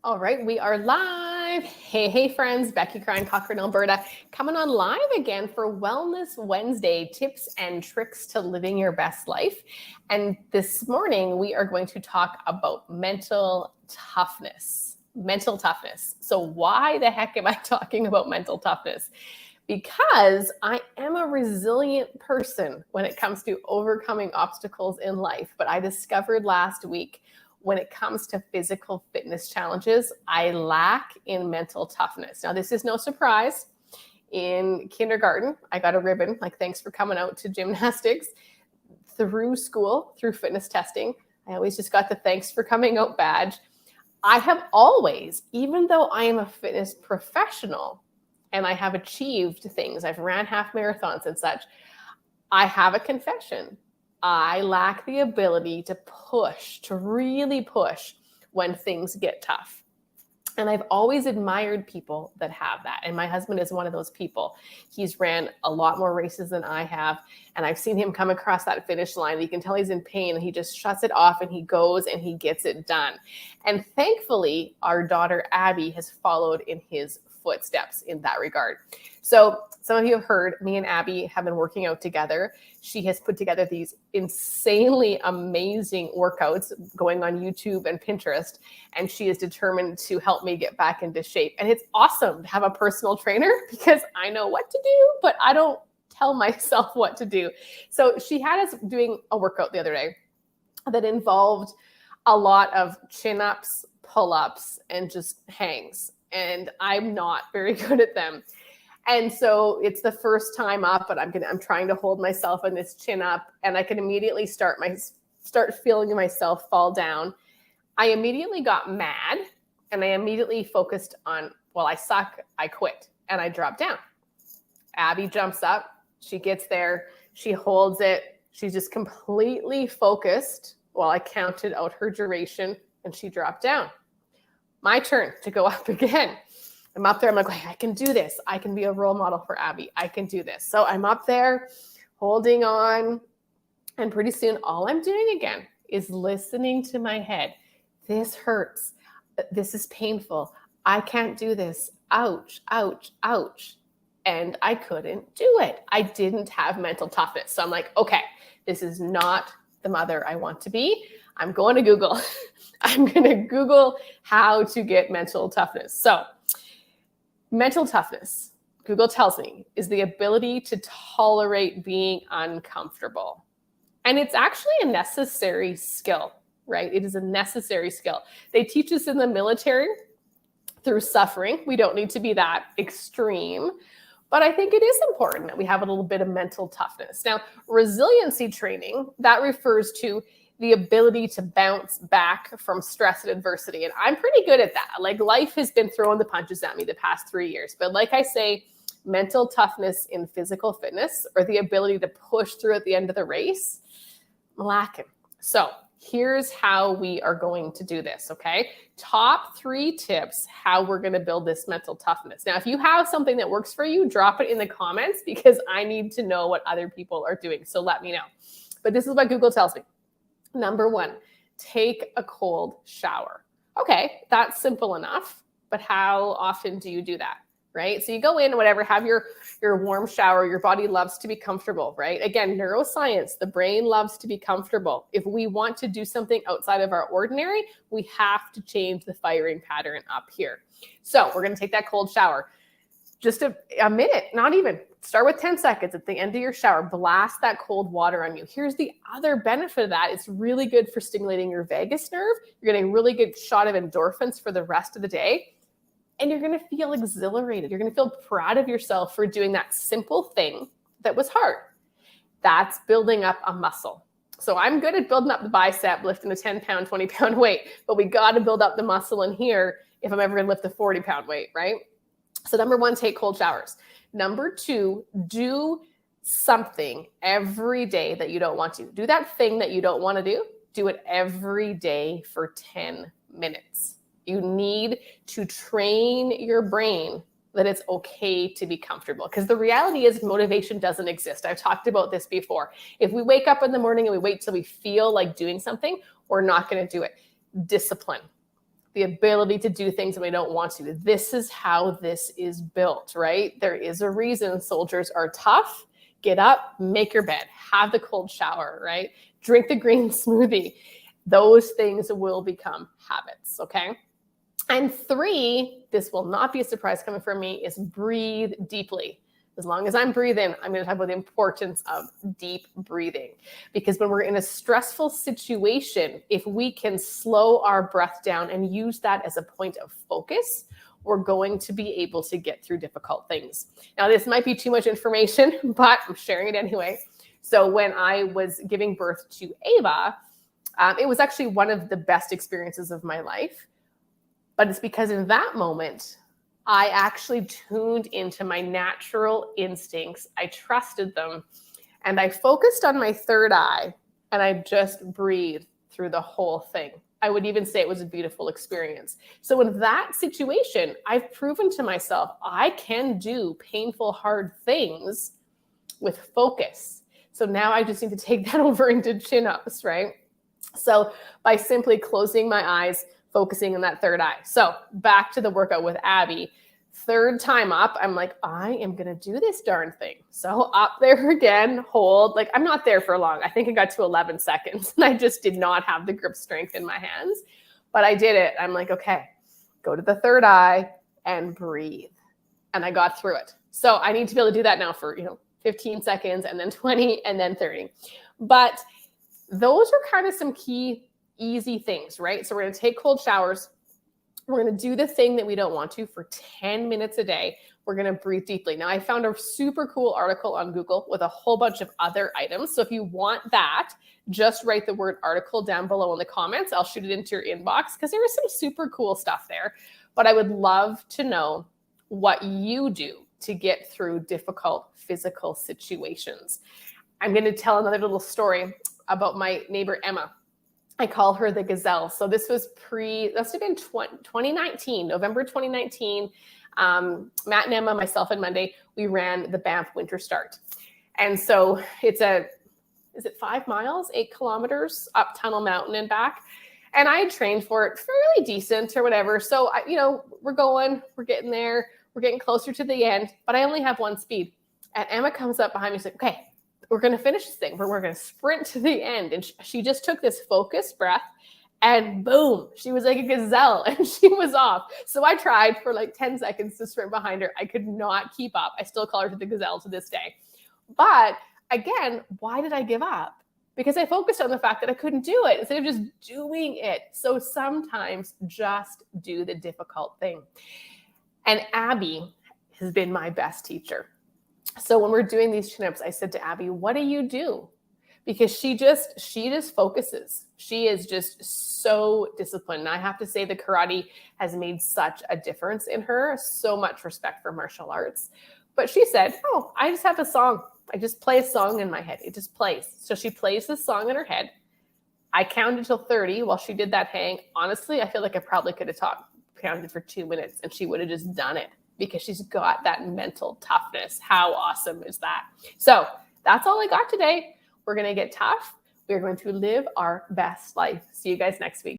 All right, we are live. Hey, friends, Becky Crine, Cochrane, Alberta, coming on live again for Wellness Wednesday, tips and tricks to living your best life. And this morning, we are going to talk about mental toughness. Mental toughness. So why the heck am I talking about mental toughness? Because I am a resilient person when it comes to overcoming obstacles in life. But I discovered last week, when it comes to physical fitness challenges, I lack in mental toughness. Now, this is no surprise. In kindergarten, I got a ribbon, like, thanks for coming out to gymnastics. Through school, through fitness testing, I always just got the thanks for coming out badge. I have always, even though I am a fitness professional and I have achieved things, I've ran half marathons and such, I have a confession. I lack the ability to push, to really push when things get tough. And I've always admired people that have that. And my husband is one of those people. He's ran a lot more races than I have. And I've seen him come across that finish line. You can tell he's in pain and he just shuts it off and he goes and he gets it done. And thankfully, our daughter Abby has followed in his footsteps in that regard. So some of you have heard me and Abby have been working out together. She has put together these insanely amazing workouts going on YouTube and Pinterest, and she is determined to help me get back into shape. And it's awesome to have a personal trainer because I know what to do, but I don't tell myself what to do. So she had us doing a workout the other day that involved a lot of chin-ups, pull-ups, and just hangs. And I'm not very good at them. And so it's the first time up, but I'm trying to hold myself in this chin up, and I can immediately start feeling myself fall down. I immediately got mad, and I immediately focused on, well, I suck, I quit, and I dropped down. Abby jumps up, she gets there, she holds it, she's just completely focused while I counted out her duration, and she dropped down. My turn to go up again. I'm up there. I'm like, I can do this. I can be a role model for Abby. I can do this. So I'm up there holding on. And pretty soon, all I'm doing again is listening to my head. This hurts. This is painful. I can't do this. Ouch, ouch, ouch. And I couldn't do it. I didn't have mental toughness. So I'm like, okay, this is not the mother I want to be. I'm going to Google. I'm going to Google how to get mental toughness. So mental toughness, Google tells me, is the ability to tolerate being uncomfortable. And it's actually a necessary skill, right? It is a necessary skill. They teach us in the military through suffering. We don't need to be that extreme. But I think it is important that we have a little bit of mental toughness. Now, resiliency training, that refers to the ability to bounce back from stress and adversity. And I'm pretty good at that. Like, life has been throwing the punches at me the past 3 years. But like I say, mental toughness in physical fitness, or the ability to push through at the end of the race, I'm lacking. So here's how we are going to do this, okay? Top 3 tips how we're going to build this mental toughness. Now, if you have something that works for you, drop it in the comments because I need to know what other people are doing. So let me know. But this is what Google tells me. Number 1, take a cold shower. Okay, that's simple enough, but how often do you do that, right? So you go in, whatever, have your warm shower. Your body loves to be comfortable, right? Again, neuroscience, the brain loves to be comfortable. If we want to do something outside of our ordinary, we have to change the firing pattern up here. So we're going to take that cold shower. Just a minute, not even. Start with 10 seconds at the end of your shower. Blast that cold water on you. Here's the other benefit of that. It's really good for stimulating your vagus nerve. You're getting a really good shot of endorphins for the rest of the day. And you're going to feel exhilarated. You're going to feel proud of yourself for doing that simple thing that was hard. That's building up a muscle. So I'm good at building up the bicep, lifting a 10-pound, 20-pound weight, but we got to build up the muscle in here if I'm ever going to lift a 40-pound weight, right? So number 1, take cold showers. Number 2, do something every day that you don't want to. Do that thing that you don't want to do. Do it every day for 10 minutes. You need to train your brain that it's okay to be comfortable. Because the reality is motivation doesn't exist. I've talked about this before. If we wake up in the morning and we wait till we feel like doing something, we're not going to do it. Discipline. the ability to do things when we don't want to. This is how this is built, right? There is a reason soldiers are tough. Get up, make your bed, have the cold shower, right? Drink the green smoothie. Those things will become habits, okay? And 3, this will not be a surprise coming from me, is breathe deeply. As long as I'm breathing, I'm going to talk about the importance of deep breathing. Because when we're in a stressful situation, if we can slow our breath down and use that as a point of focus, we're going to be able to get through difficult things. Now, this might be too much information, but I'm sharing it anyway. So when I was giving birth to Ava, it was actually one of the best experiences of my life. But it's because in that moment, I actually tuned into my natural instincts. I trusted them, and I focused on my third eye, and I just breathed through the whole thing. I would even say it was a beautiful experience. So in that situation, I've proven to myself I can do painful, hard things with focus. So now I just need to take that over into chin-ups, right? So by simply closing my eyes, focusing on that third eye. So back to the workout with Abby. Third time up, I'm like, I am going to do this darn thing. So up there again, hold. Like, I'm not there for long. I think I got to 11 seconds, and I just did not have the grip strength in my hands. But I did it. I'm like, okay, go to the third eye and breathe. And I got through it. So I need to be able to do that now for, 15 seconds, and then 20, and then 30. But those are kind of some key easy things, right? So we're going to take cold showers. We're going to do the thing that we don't want to for 10 minutes a day. We're going to breathe deeply. Now, I found a super cool article on Google with a whole bunch of other items. So if you want that, just write the word article down below in the comments. I'll shoot it into your inbox because there is some super cool stuff there. But I would love to know what you do to get through difficult physical situations. I'm going to tell another little story about my neighbor, Emma. I call her the gazelle. So this was that must have been 2019, November 2019. Matt and Emma, myself and Monday, we ran the Banff Winter Start. And so is it 5 miles, 8 kilometers up Tunnel Mountain and back? And I had trained for it fairly decent or whatever. So, we're getting there. We're getting closer to the end, but I only have one speed. And Emma comes up behind me. She's like, okay, we're going to finish this thing. We're going to sprint to the end. And she just took this focused breath, and boom, she was like a gazelle, and she was off. So I tried for like 10 seconds to sprint behind her. I could not keep up. I still call her the gazelle to this day. But again, why did I give up? Because I focused on the fact that I couldn't do it instead of just doing it. So sometimes just do the difficult thing. And Abby has been my best teacher. So when we're doing these chin-ups, I said to Abby, what do you do? Because she just focuses. She is just so disciplined. And I have to say the karate has made such a difference in her. So much respect for martial arts. But she said, I just have a song. I just play a song in my head. It just plays. So she plays this song in her head. I counted till 30 while she did that hang. Honestly, I feel like I probably could have counted for 2 minutes, and she would have just done it because she's got that mental toughness. How awesome is that? So that's all I got today. We're going to get tough. We're going to live our best life. See you guys next week.